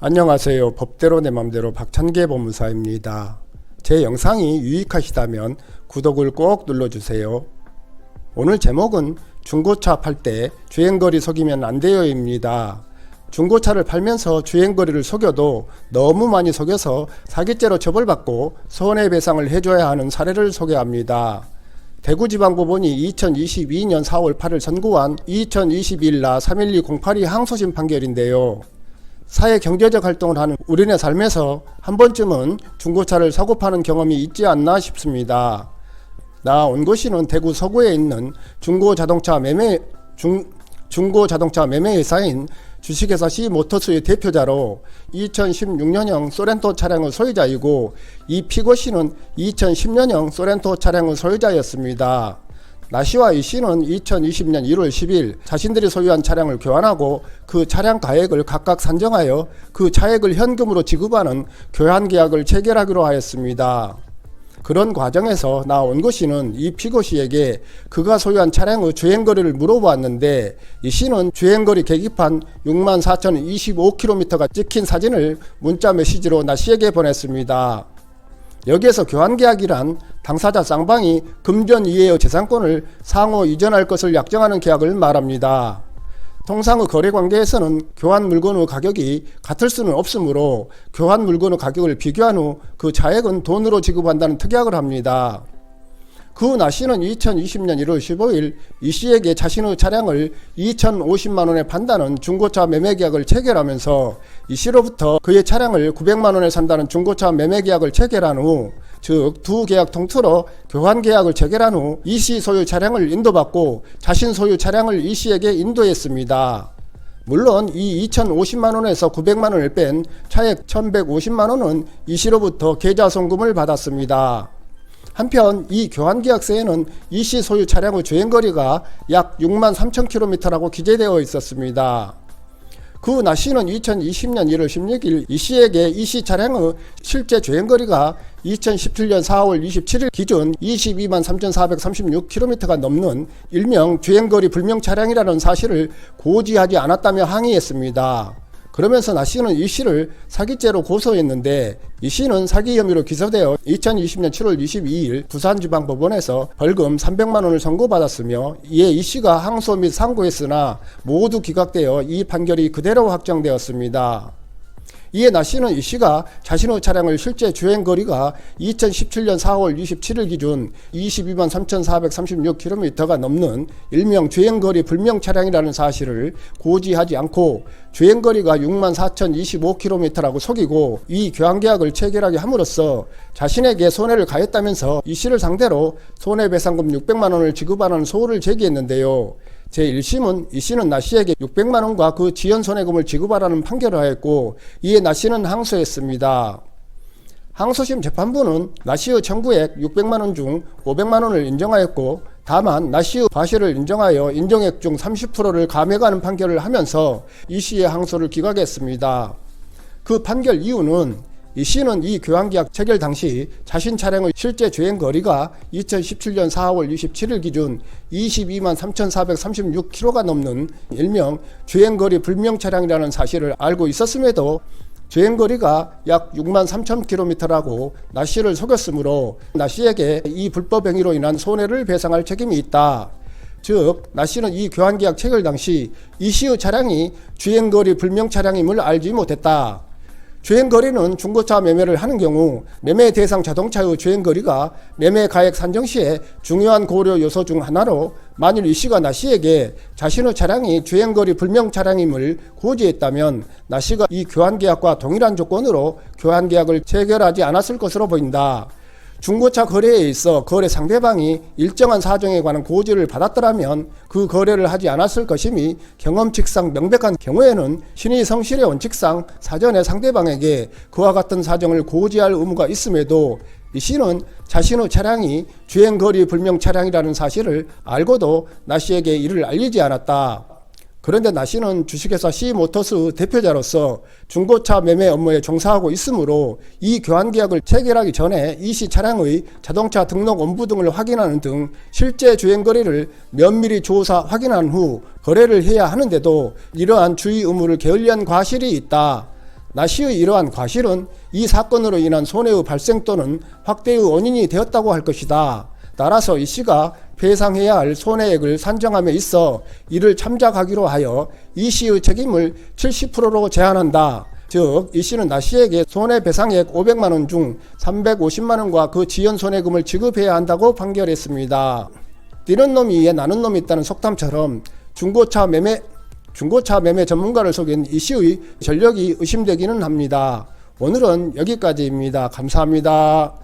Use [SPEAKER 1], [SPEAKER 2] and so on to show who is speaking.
[SPEAKER 1] 안녕하세요. 법대로 내 맘대로 박찬계 법무사입니다. 제 영상이 유익하시다면 구독을 꼭 눌러주세요. 오늘 제목은 중고차 팔 때 주행거리 속이면 안 돼요 입니다. 중고차를 팔면서 주행거리를 속여도 너무 많이 속여서 사기죄로 처벌받고 손해배상을 해줘야 하는 사례를 소개합니다. 대구지방법원이 2022년 4월 8일 선고한 2022나 31208이 항소심 판결인데요. 사회 경제적 활동을 하는 우리네 삶에서 한 번쯤은 중고차를 사고 파는 경험이 있지 않나 싶습니다. 나 온 곳이는 대구 서구에 있는 중고자동차 매매 회사인 주식회사 C모터스의 대표자로 2016년형 소렌토 차량의 소유자이고, 이 피고 씨는 2010년형 소렌토 차량의 소유자였습니다. 나 씨와 이 씨는 2020년 1월 10일 자신들이 소유한 차량을 교환하고 그 차량 가액을 각각 산정하여 그 차액을 현금으로 지급하는 교환 계약을 체결하기로 하였습니다. 그런 과정에서 나 원고 씨는 이 피고 씨에게 그가 소유한 차량의 주행거리를 물어보았는데, 이 씨는 주행거리 계기판 64,025km가 찍힌 사진을 문자 메시지로 나 씨에게 보냈습니다. 여기에서 교환계약이란 당사자 쌍방이 금전 이외의 재산권을 상호 이전할 것을 약정하는 계약을 말합니다. 통상의 거래관계에서는 교환 물건의 가격이 같을 수는 없으므로 교환 물건의 가격을 비교한 후 그 차액은 돈으로 지급한다는 특약을 합니다. 그 나 씨는 2020년 1월 15일 이 씨에게 자신의 차량을 2,050만원에 판다는 중고차 매매계약을 체결하면서 이 씨로부터 그의 차량을 900만원에 산다는 중고차 매매계약을 체결한 후, 즉 두 계약 통틀어 교환계약을 체결한 후 이 씨 소유 차량을 인도받고 자신 소유 차량을 이 씨에게 인도했습니다. 물론 이 2,050만원에서 900만원을 뺀 차액 1,150만원은 이 씨로부터 계좌송금을 받았습니다. 한편 이 교환계약서에는 이 씨 소유 차량의 주행거리가 약 63,000km라고 기재되어 있었습니다. 그 나 씨는 2020년 1월 16일 이 씨에게 이 씨 차량의 실제 주행거리가 2017년 4월 27일 기준 223,436km가 넘는 일명 주행거리 불명 차량이라는 사실을 고지하지 않았다며 항의했습니다. 그러면서 나 씨는 이 씨를 사기죄로 고소했는데, 이 씨는 사기 혐의로 기소되어 2020년 7월 22일 부산지방법원에서 벌금 300만원을 선고받았으며, 이에 이 씨가 항소 및 상고했으나 모두 기각되어 이 판결이 그대로 확정되었습니다. 이에 나 씨는 이 씨가 자신의 차량을 실제 주행거리가 2017년 4월 27일 기준 223,436km가 넘는 일명 주행거리 불명 차량이라는 사실을 고지하지 않고 주행거리가 64,025km라고 속이고 이 교환계약을 체결하게 함으로써 자신에게 손해를 가했다면서 이 씨를 상대로 손해배상금 600만원을 지급하는 소를 제기했는데요. 제1심은 이 씨는 나 씨에게 600만원과 그 지연손해금을 지급하라는 판결을 하였고, 이에 나 씨는 항소했습니다. 항소심 재판부는 나 씨의 청구액 600만원 중 500만원을 인정하였고, 다만 나 씨의 과실을 인정하여 인정액 중 30%를 감액하는 판결을 하면서 이 씨의 항소를 기각했습니다. 그 판결 이유는 이 씨는 이 교환계약 체결 당시 자신 차량의 실제 주행거리가 2017년 4월 27일 기준 223,436km가 넘는 일명 주행거리 불명 차량이라는 사실을 알고 있었음에도 주행거리가 약 63,000km라고 나 씨를 속였으므로 나 씨에게 이 불법 행위로 인한 손해를 배상할 책임이 있다. 즉, 나 씨는 이 교환계약 체결 당시 이 씨의 차량이 주행거리 불명 차량임을 알지 못했다. 주행거리는 중고차 매매를 하는 경우 매매 대상 자동차의 주행거리가 매매 가액 산정 시에 중요한 고려 요소 중 하나로, 만일 이 씨가 나 씨에게 자신의 차량이 주행거리 불명 차량임을 고지했다면 나 씨가 이 교환계약과 동일한 조건으로 교환계약을 체결하지 않았을 것으로 보인다. 중고차 거래에 있어 거래 상대방이 일정한 사정에 관한 고지를 받았더라면 그 거래를 하지 않았을 것이니, 경험칙상 명백한 경우에는 신의 성실의 원칙상 사전에 상대방에게 그와 같은 사정을 고지할 의무가 있음에도 이 씨는 자신의 차량이 주행거리 불명 차량이라는 사실을 알고도 나 씨에게 이를 알리지 않았다. 그런데 나 씨는 주식회사 C모터스 대표자로서 중고차 매매 업무에 종사하고 있으므로 이 교환계약을 체결하기 전에 이 씨 차량의 자동차 등록 원부 등을 확인하는 등 실제 주행거리를 면밀히 조사 확인한 후 거래를 해야 하는데도 이러한 주의 의무를 게을리한 과실이 있다. 나 씨의 이러한 과실은 이 사건으로 인한 손해의 발생 또는 확대의 원인이 되었다고 할 것이다. 따라서 이 씨가 배상해야 할 손해액을 산정함에 있어 이를 참작하기로 하여 이 씨의 책임을 70%로 제한한다. 즉, 이 씨는 나 씨에게 손해배상액 500만 원 중 350만 원과 그 지연 손해금을 지급해야 한다고 판결했습니다. 뛰는 놈이 이에 나는 놈이 있다는 속담처럼 중고차 매매 전문가를 속인 이 씨의 전력이 의심되기는 합니다. 오늘은 여기까지입니다. 감사합니다.